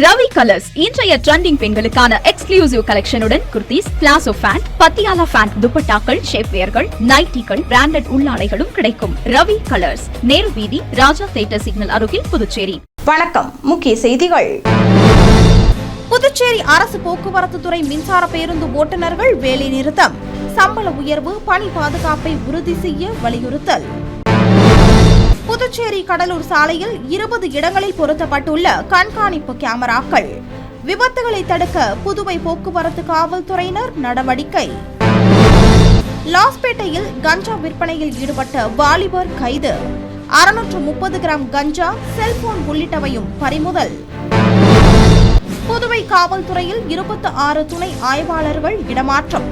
Ravi colours இன்றைய trending பெண்களுக்கான exclusive கலெக்ஷனுடன் kurtis, palazzo pant, Patiala pant, துப்பட்டாக்கள், ஷேப்வேர்கள், நைட்டிகள், பிராண்டட் உள்ளாடைகளும் கிடைக்கும். ரவி கலர்ஸ், நேரு வீதி, ராஜா தியேட்டர் சிக்னல் அருகில், புதுச்சேரி. வணக்கம். முக்கிய செய்திகள். புதுச்சேரி அரசு போக்குவரத்து துறை மின்சார பேருந்து ஓட்டுநர்கள் வேலை நிறுத்தம். சம்பள உயர்வு, பணி பாதுகாப்பை உறுதி செய்ய வலியுறுத்தல். புதுச்சேரி கடலூர் சாலையில் 20 இடங்களில் பொருத்தப்பட்டுள்ள கண்காணிப்பு கேமராக்கள். விபத்துகளை தடுக்க புதுவை போக்குவரத்து காவல்துறையினர் நடவடிக்கை. லாஸ்பேட்டையில் கஞ்சா விற்பனையில் ஈடுபட்ட வாலிபர் கைது. 630 கிராம் கஞ்சா, செல்போன் உள்ளிட்டவையும் பறிமுதல். புதுவை காவல்துறையில் 26 துணை ஆய்வாளர்கள் இடமாற்றம்.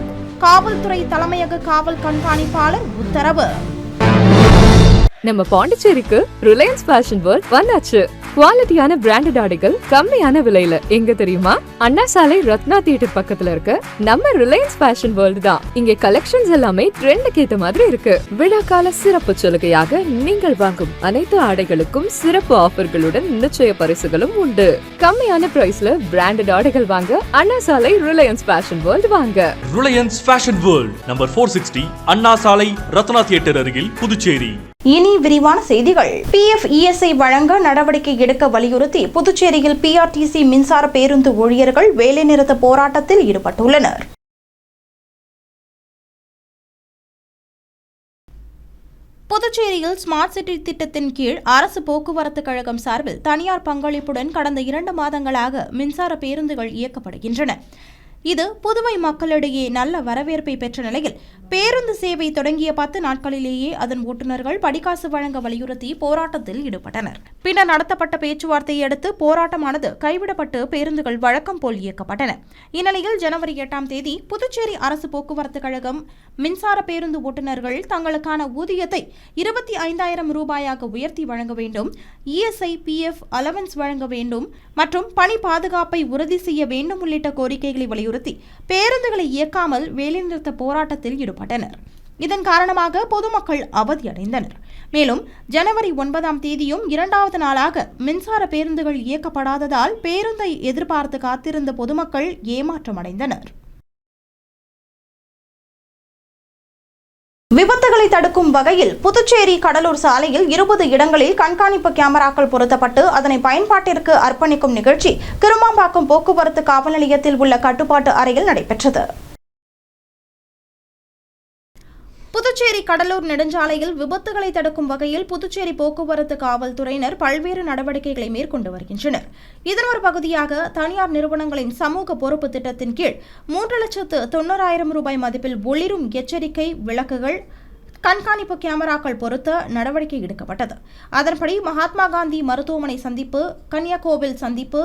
காவல்துறை தலைமையக காவல் கண்காணிப்பாளர் உத்தரவு. நம்ம பாண்டிச்சேரிக்கு ரிலையன்ஸ் ஃபேஷன் வேர்ல்ட் வந்தாச்சு. குவாலிட்டியான பிராண்டட் ஆடைகள் கம்மியான விலையில. எங்க தெரியுமா? அண்ணா சாலை ரத்னா தியேட்டர் பக்கத்துல இருக்க நம்ம ரிலையன்ஸ் ஃபேஷன் வேர்ல்ட் தான். இங்க கலெக்ஷன்ஸ் எல்லாமே ட்ரெண்டுக்கு ஏத்த மாதிரி இருக்கு. விழாக்கால சிறப்பு சலுகையாக நீங்கள் வாங்கும் அனைத்து ஆடைகளுக்கும் சிறப்பு ஆஃபர்களுடன் நிச்சய பரிசுகளும் உண்டு. கம்மியான பிரைஸ்ல பிராண்டட் ஆடைகள் வாங்க அண்ணா சாலை ரிலையன்ஸ் ஃபேஷன் வேர்ல்ட் வாங்க. ரிலையன்ஸ் ஃபேஷன் வேர்ல்ட், நம்பர் 460, அண்ணா சாலை ரத்னா தியேட்டர் அருகில், புதுச்சேரி. இனி விரிவான செய்திகள். PF ESI வழங்க நடவடிக்கை எடுக்க வலியுறுத்தி புதுச்சேரியில் PRTC மின்சார பேருந்து ஊழியர்கள் வேலைநிறுத்த போராட்டத்தில் ஈடுபட்டுள்ளனர். புதுச்சேரியில் ஸ்மார்ட் சிட்டி திட்டத்தின் கீழ் அரசு போக்குவரத்து கழகம் சார்பில் தனியார் பங்களிப்புடன் கடந்த 2 மாதங்களாக மின்சார பேருந்துகள் இயக்கப்படுகின்றன. இது புதுவை மக்களிடையே நல்ல வரவேற்பை பெற்ற நிலையில் பேருந்து சேவை தொடங்கிய 10 நாட்களிலேயே அதன் ஓட்டுநர்கள் படிக்காசு வழங்க வலியுறுத்தி போராட்டத்தில் ஈடுபட்டனர். பின்னர் நடத்தப்பட்ட பேச்சுவார்த்தையை அடுத்து போராட்டமானது கைவிடப்பட்டு பேருந்துகள் வழக்கம் போல் இயக்கப்பட்டன. இந்நிலையில் ஜனவரி 8ஆம் தேதி புதுச்சேரி அரசு போக்குவரத்து கழகம் மின்சார பேருந்து ஓட்டுநர்கள் தங்களுக்கான ஊதியத்தை 25,000 ரூபாயாக உயர்த்தி வழங்க வேண்டும், ESI PF அலவன்ஸ் வழங்க வேண்டும் மற்றும் பணி பாதுகாப்பை உறுதி செய்ய வேண்டும் உள்ளிட்ட கோரிக்கைகளை வலியுறுத்தி பேருந்துகளை இயக்காமல் வேலைநிறுத்த போராட்டத்தில் ஈடுபட்டனர். இதன் காரணமாக பொதுமக்கள் அவதியடைந்தனர். மேலும் ஜனவரி 9ஆம் தேதியும் 2வது நாளாக மின்சார பேருந்துகள் இயக்கப்படாததால் பேருந்தை எதிர்பார்த்து காத்திருந்த பொதுமக்கள் ஏமாற்றமடைந்தனர். விபத்துகளை தடுக்கும் வகையில் புதுச்சேரி கடலூர் சாலையில் 20 இடங்களில் கண்காணிப்பு கேமராக்கள் பொருத்தப்பட்டு அதனை பயன்பாட்டிற்கு அர்ப்பணிக்கும் நிகழ்ச்சி கிருமாம்பாக்கம் போக்குவரத்து காவல் நிலையத்தில் உள்ள கட்டுப்பாட்டு அறையில் நடைபெற்றது. புதுச்சேரி கடலூர் நெடுஞ்சாலையில் விபத்துகளை தடுக்கும் வகையில் புதுச்சேரி போக்குவரத்து காவல்துறையினர் பல்வேறு நடவடிக்கைகளை மேற்கொண்டு வருகின்றனர். இதன் ஒரு பகுதியாக தனியார் நிறுவனங்களின் சமூக பொறுப்பு திட்டத்தின் கீழ் 3,90,000 ரூபாய் மதிப்பில் ஒளிரும் எச்சரிக்கை விளக்குகள், கண்காணிப்பு கேமராக்கள் பொருத்த நடவடிக்கை எடுக்கப்பட்டது. அதன்படி மகாத்மா காந்தி மருத்துவமனை சந்திப்பு, கன்னியாகோவில் சந்திப்பு,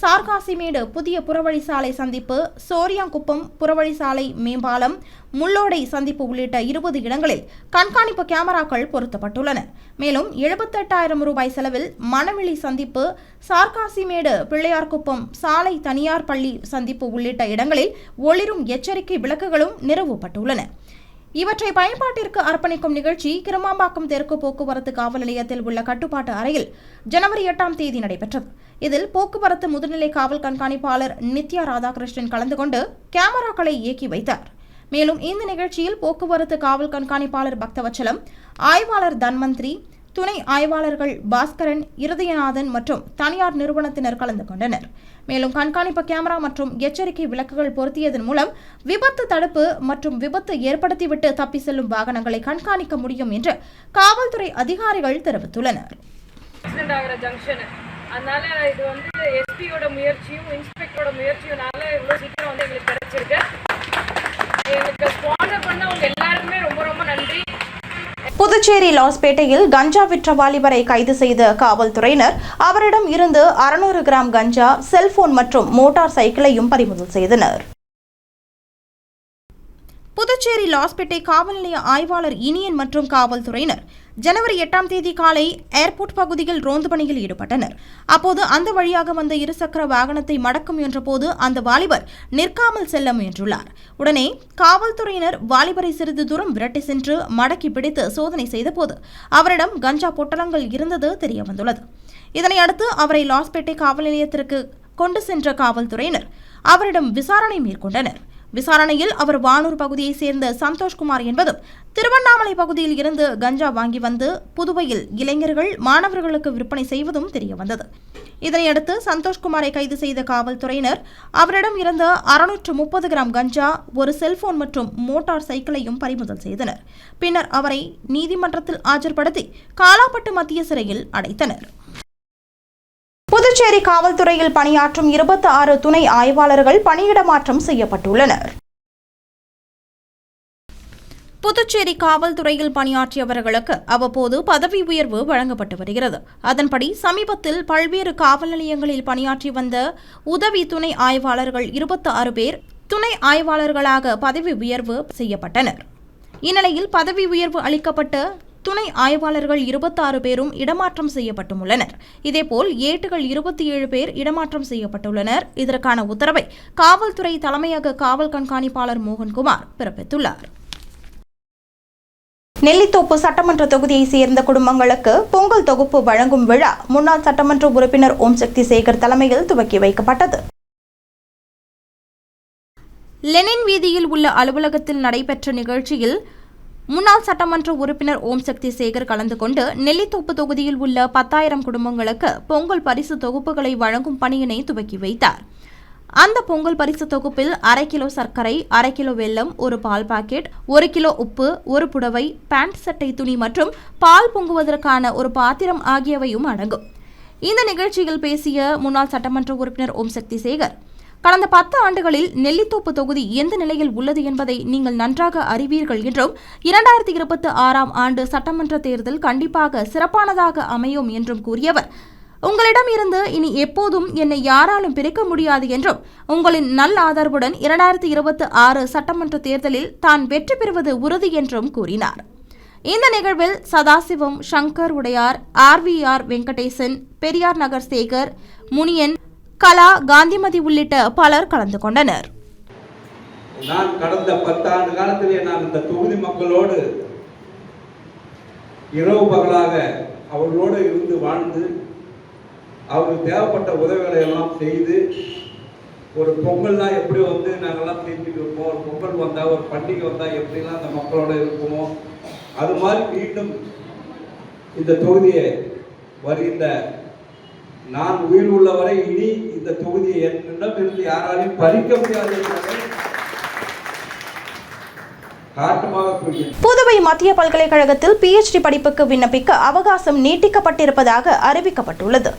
சார்காசிமேடு புதிய புறவழி சாலை சந்திப்பு, சோரியாங்குப்பம் புறவழி சாலை மேம்பாலம், முள்ளோடை சந்திப்பு உள்ளிட்ட 20 இடங்களில் கண்காணிப்பு கேமராக்கள் பொருத்தப்பட்டுள்ளன. மேலும் 78,000 ரூபாய் செலவில் மணவெளி சந்திப்பு, சார்காசிமேடு பிள்ளையார்குப்பம் சாலை தனியார் பள்ளி சந்திப்பு உள்ளிட்ட இடங்களில் ஒளிரும் எச்சரிக்கை விளக்குகளும் நிறுவப்பட்டுள்ளன. இவற்றை பயன்பாட்டிற்கு அர்ப்பணிக்கும் நிகழ்ச்சி கிருமாம்பாக்கம் தெற்கு போக்குவரத்து காவல் நிலையத்தில் உள்ள கட்டுப்பாட்டு அறையில் ஜனவரி 8ஆம் தேதி நடைபெற்றது. இதில் போக்குவரத்து முதுநிலை காவல் கண்காணிப்பாளர் நித்யா ராதாகிருஷ்ணன் கலந்து கொண்டு கேமராக்களை இயக்கி வைத்தார். மேலும் இந்த நிகழ்ச்சியில் போக்குவரத்து காவல் கண்காணிப்பாளர் பக்தவச்சலம், ஆய்வாளர் தன்வந்திரி, துணை ஆய்வாளர்கள் பாஸ்கரன், இருதயநாதன் மற்றும் தனியார் நிறுவனத்தினர் கலந்து கொண்டனர். மேலும் கண்காணிப்பு கேமரா மற்றும் எச்சரிக்கை விளக்குகள் பொருத்தியதன் மூலம் விபத்து தடுப்பு மற்றும் விபத்து ஏற்படுத்திவிட்டு தப்பி செல்லும் வாகனங்களை கண்காணிக்க முடியும் என்று காவல்துறை அதிகாரிகள் தெரிவித்துள்ளனர். அதனால இது எஸ்பியோட முயற்சியும் இன்ஸ்பெக்டரோட முயற்சியும்னால இவ்வளோ சீக்கிரம் எங்களுக்கு கிடைச்சிருக்கு. எங்களுக்கு ஸ்பான்சர் பண்ணவங்க எல்லாருக்குமே ரொம்ப ரொம்ப நன்றி. புதுச்சேரி லாஸ்பேட்டையில் கஞ்சா விற்ற வாலிபரை கைது செய்த காவல்துறையினர் அவரிடம் இருந்து 600 கிராம் கஞ்சா, செல்போன் மற்றும் மோட்டார் சைக்கிளையும் பறிமுதல் செய்தனர். புதுச்சேரி லாஸ்பேட்டை காவல் நிலைய ஆய்வாளர் இனியன் மற்றும் காவல்துறையினர் ஜனவரி 8ஆம் தேதி காலை ஏர்போர்ட் பகுதியில் ரோந்து பணியில் ஈடுபட்டனர். அப்போது அந்த வழியாக வந்த இருசக்கர வாகனத்தை மடக்க முயன்றபோது அந்த வாலிபர் நிற்காமல் செல்ல முயன்றுள்ளார். உடனே காவல்துறையினர் வாலிபரை சிறிது தூரம் விரட்டி சென்று மடக்கி பிடித்து சோதனை செய்தபோது அவரிடம் கஞ்சா பொட்டலங்கள் இருந்தது தெரியவந்துள்ளது. இதனையடுத்து அவரை லாஸ்பேட்டை காவல் நிலையத்திற்கு கொண்டு சென்ற காவல்துறையினர் அவரிடம் விசாரணை மேற்கொண்டனர். விசாரணையில் அவர் வானூர் பகுதியைச் சேர்ந்த சந்தோஷ்குமார் என்பதும் திருவண்ணாமலை பகுதியில் இருந்து கஞ்சா வாங்கி வந்து புதுவையில் இளைஞர்கள் மாணவர்களுக்கு விற்பனை செய்வதும் தெரியவந்தது. இதனையடுத்து சந்தோஷ்குமாரை கைது செய்த காவல்துறையினர் அவரிடம் இருந்த 630 கிராம் கஞ்சா, ஒரு செல்போன் மற்றும் மோட்டார் சைக்கிளையும் பறிமுதல் செய்தனர். பின்னர் அவரை நீதிமன்றத்தில் ஆஜர்படுத்தி காலாப்பட்டு மத்திய சிறையில் அடைத்தனர். புதுச்சேரி காவல்துறையில் பணியாற்றும் 26 துணை ஆய்வாளர்கள் பணியிட மாற்றம் செய்யப்பட்டுள்ளனர். புதுச்சேரி காவல்துறையில் பணியாற்றியவர்களுக்கு அவ்வப்போது பதவி உயர்வு வழங்கப்பட்டு வருகிறது. அதன்படி சமீபத்தில் பல்வேறு காவல் நிலையங்களில் பணியாற்றி வந்த உதவி துணை ஆய்வாளர்கள் 26 பேர் துணை ஆய்வாளர்களாக பதவி உயர்வு செய்யப்பட்டனர். இந்நிலையில் பதவி உயர்வு அளிக்கப்பட்ட துணை ஆய்வாளர்கள் 26 பேரும் இடமாற்றம் செய்யப்பட்டுள்ளனர். இதேபோல் ஏட்டுகள் 27 பேர் இடமாற்றம் செய்யப்பட்டுள்ளனர். இதற்கான உத்தரவை காவல்துறை தலைமையக காவல் கண்காணிப்பாளர் மோகன்குமார் பிறப்பித்துள்ளார். நெல்லித்தோப்பு சட்டமன்ற தொகுதியைச் சேர்ந்த குடும்பங்களுக்கு பொங்கல் தொகுப்பு வழங்கும் விழா முன்னாள் சட்டமன்ற உறுப்பினர் ஓம் சக்தி சேகர் தலைமையில் துவக்கி வைக்கப்பட்டது. லெனின் வீதியில் உள்ள அலுவலகத்தில் நடைபெற்ற நிகழ்ச்சியில் முன்னாள் சட்டமன்ற உறுப்பினர் ஓம் சக்தி சேகர் கலந்து கொண்டு நெல்லித்தோப்பு தொகுதியில் உள்ள 10,000 குடும்பங்களுக்கு பொங்கல் பரிசு தொகுப்புகளை வழங்கும் பணியினை துவக்கி வைத்தார். அந்த பொங்கல் பரிசு தொகுப்பில் 1/2 கிலோ சர்க்கரை, 1/2 கிலோ வெல்லம், ஒரு பால் பாக்கெட், 1 கிலோ உப்பு, ஒரு புடவை, பேண்ட் சட்டை துணி மற்றும் பால் பொங்குவதற்கான ஒரு பாத்திரம் ஆகியவையும் அடங்கும். இந்த நிகழ்ச்சியில் பேசிய முன்னாள் சட்டமன்ற உறுப்பினர் ஓம் சக்தி சேகர், கடந்த 10 ஆண்டுகளில் நெல்லித்தோப்பு தொகுதி எந்த நிலையில் உள்ளது என்பதை நீங்கள் நன்றாக அறிவீர்கள் என்றும் 2026ஆம் ஆண்டு சட்டமன்ற தேர்தல் கண்டிப்பாக சிறப்பானதாக அமையும் என்றும் கூறியவர், உங்களிடம் இருந்து இனி எப்போதும் என்னை யாராலும் பிரிக்க முடியாது என்றும் உங்களின் நல் ஆதரவுடன் 2026 சட்டமன்ற தேர்தலில் தான் வெற்றி பெறுவது உறுதி என்றும் கூறினார். இந்த நிகழ்வில் சதாசிவம், சங்கர் உடையார், RVR வெங்கடேசன், பெரியார் நகர் சேகர், முனியன், கலா, காந்திமதி உள்ளிட்ட பலர் கலந்து கொண்டனர். நான் கடந்த 10 ஆண்டு காலத்திலே நான் இந்த தொகுதி மக்களோடு இரவு பகலாக அவர்களோடு இருந்து வாழ்ந்து அவருக்கு தேவைப்பட்ட உதவிகளை எல்லாம் செய்து, ஒரு பொங்கல்லாம் எப்படி வந்து நாங்கள்லாம் செஞ்சுட்டு இருப்போம், ஒரு பொங்கல் வந்தால் ஒரு பண்டிகை வந்தால் எப்படிலாம் அந்த மக்களோட இருப்போமோ அது மாதிரி மீண்டும் இந்த தொகுதியை வருகின்ற நான் உயிர் உள்ளவரை இனி இந்த தொகுதியை என்னிடமிருந்து யாராலையும் பறிக்க முடியாது என்பதை காட்டமாக கூறுகிறேன். புதுவை மத்திய பல்கலைக்கழகத்தில் PhD படிப்புக்கு விண்ணப்பிக்க அவகாசம் நீட்டிக்கப்பட்டிருப்பதாக அறிவிக்கப்பட்டுள்ளது.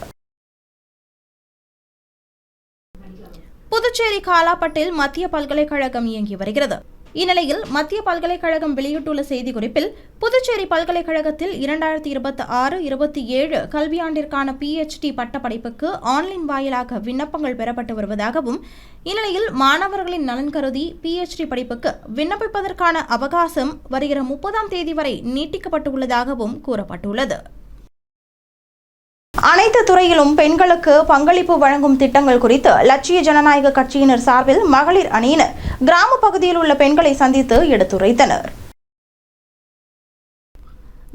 புதுச்சேரி காலாப்பட்டில் மத்திய பல்கலைக்கழகம் இயங்கி வருகிறது. இந்நிலையில் மத்திய பல்கலைக்கழகம் வெளியிட்டுள்ள செய்திக்குறிப்பில், புதுச்சேரி பல்கலைக்கழகத்தில் 2026-27 கல்வியாண்டிற்கான PhD பட்டப்படிப்புக்கு ஆன்லைன் வாயிலாக விண்ணப்பங்கள் பெறப்பட்டு வருவதாகவும், இந்நிலையில் மாணவர்களின் நலன் கருதி PhD படிப்புக்கு விண்ணப்பிப்பதற்கான அவகாசம் வருகிற 30ஆம் தேதி வரை நீட்டிக்கப்பட்டுள்ளதாகவும் கூறப்பட்டுள்ளது. அனைத்து துறையிலும் பெண்களுக்கு பங்களிப்பு வழங்கும் திட்டங்கள் குறித்து லட்சிய ஜனநாயக கட்சியினர் சார்பில் மகளிர் அணியினர் கிராம பகுதியில் உள்ள பெண்களை சந்தித்து எடுத்துரைத்தனர்.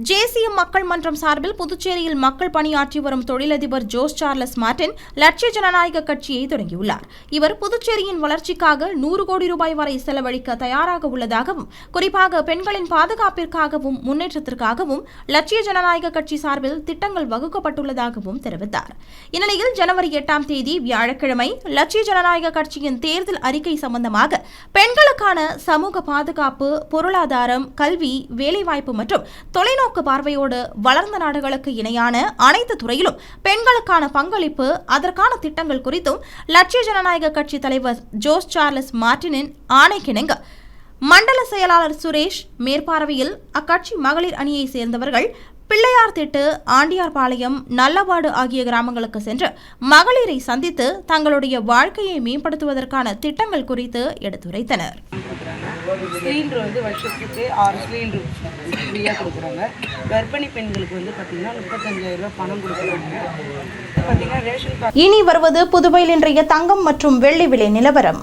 JCM மக்கள் மன்றம் சார்பில் புதுச்சேரியில் மக்கள் பணியாற்றி வரும் தொழிலதிபர் ஜோஸ் சார்லஸ் மார்டின் லட்சிய ஜனநாயக கட்சியை தொடங்கியுள்ளார். இவர் புதுச்சேரியின் வளர்ச்சிக்காக 100 கோடி ரூபாய் வரை செலவழிக்க தயாராக உள்ளதாகவும், குறிப்பாக பெண்களின் பாதுகாப்பிற்காகவும் முன்னேற்றத்திற்காகவும் லட்சிய ஜனநாயக கட்சி சார்பில் திட்டங்கள் வகுக்கப்பட்டுள்ளதாகவும் தெரிவித்தார். இந்நிலையில் ஜனவரி 8ஆம் தேதி வியாழக்கிழமை லட்சிய ஜனநாயக கட்சியின் தேர்தல் அறிக்கை சம்பந்தமாக பெண்களுக்கான சமூக பாதுகாப்பு, பொருளாதாரம், கல்வி, வேலைவாய்ப்பு மற்றும் தொலைநோக்கு பார்வையோடு வளர்ந்த நாடுகளுக்கு இணையான அனைத்து துறையிலும் பெண்களுக்கான பங்களிப்பு, அதற்கான திட்டங்கள் குறித்தும் லட்சிய ஜனநாயக கட்சி தலைவர் ஜோஸ் சார்லஸ் மார்டினின் ஆணைக்கிணங்க மண்டல செயலாளர் சுரேஷ் மேற்பார்வையில் அக்கட்சி மகளிர் அணியை சேர்ந்தவர்கள் பிள்ளையார் திட்டு, ஆண்டியார்பாளையம், நல்லவாடு ஆகிய கிராமங்களுக்கு சென்று மகளிரை சந்தித்து தங்களுடைய வாழ்க்கையை மேம்படுத்துவதற்கான திட்டங்கள் குறித்து எடுத்துரைத்தனர். சிலிண்டர் வந்து வருஷத்துக்கு 6 சிலிண்டர் ஃப்ரீயாக கொடுக்குறாங்க. கர்ப்பிணி பெண்களுக்கு வந்து பார்த்தீங்கன்னா 35,000 ரூபாய் பணம் கொடுக்குறாங்க. பார்த்தீங்கன்னா ரேஷன் கார்டு. இனி வருவது புதுவையில் இன்றைய தங்கம் மற்றும் வெள்ளி விலை நிலவரம்.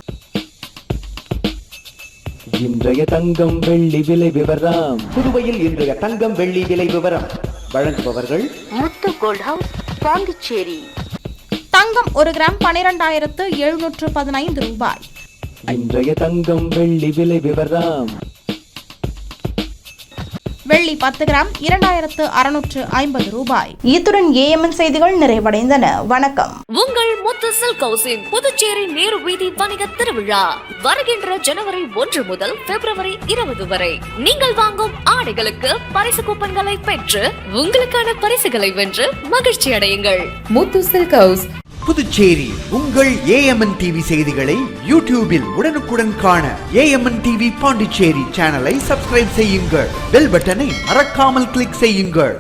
இன்றைய தங்கம் வெள்ளி விலை விவரம். புதுவையில் இன்றைய தங்கம் வெள்ளி விலை விவரம் வழங்குபவர்கள் முத்து கோல்ட் ஹவுஸ், பாண்டிச்சேரி. தங்கம் 1 கிராம் 12,715 ரூபாய். இன்றைய தங்கம் வெள்ளி விலை விவரம். வெள்ளி 10 கிராம் 2,650 ரூபாய். இத்துடன் ஏஎம்என் செய்திகள் நிறைவடைந்தன. வணக்கம். உங்கள் முத்து சில்க் ஹவுஸின் புதுச்சேரி நேரு வீதி வணிக திருவிழா வருகின்ற ஜனவரி 1 முதல் பிப்ரவரி 20 வரை. நீங்கள் வாங்கும் ஆடைகளுக்கு பரிசு கூப்பன்களை பெற்று உங்களுக்கான பரிசுகளை வென்று மகிழ்ச்சி அடையுங்கள். முத்து சில்க் ஹவுஸ், புதுச்சேரி. உங்கள் ஏஎம்என் டிவி செய்திகளை யூடியூபில் உடனுக்குடன் காண ஏஎம்என் டிவி பாண்டிச்சேரி சேனலை சப்ஸ்கிரைப் செய்யுங்கள். பெல் பட்டனை மறக்காமல் கிளிக் செய்யுங்கள்.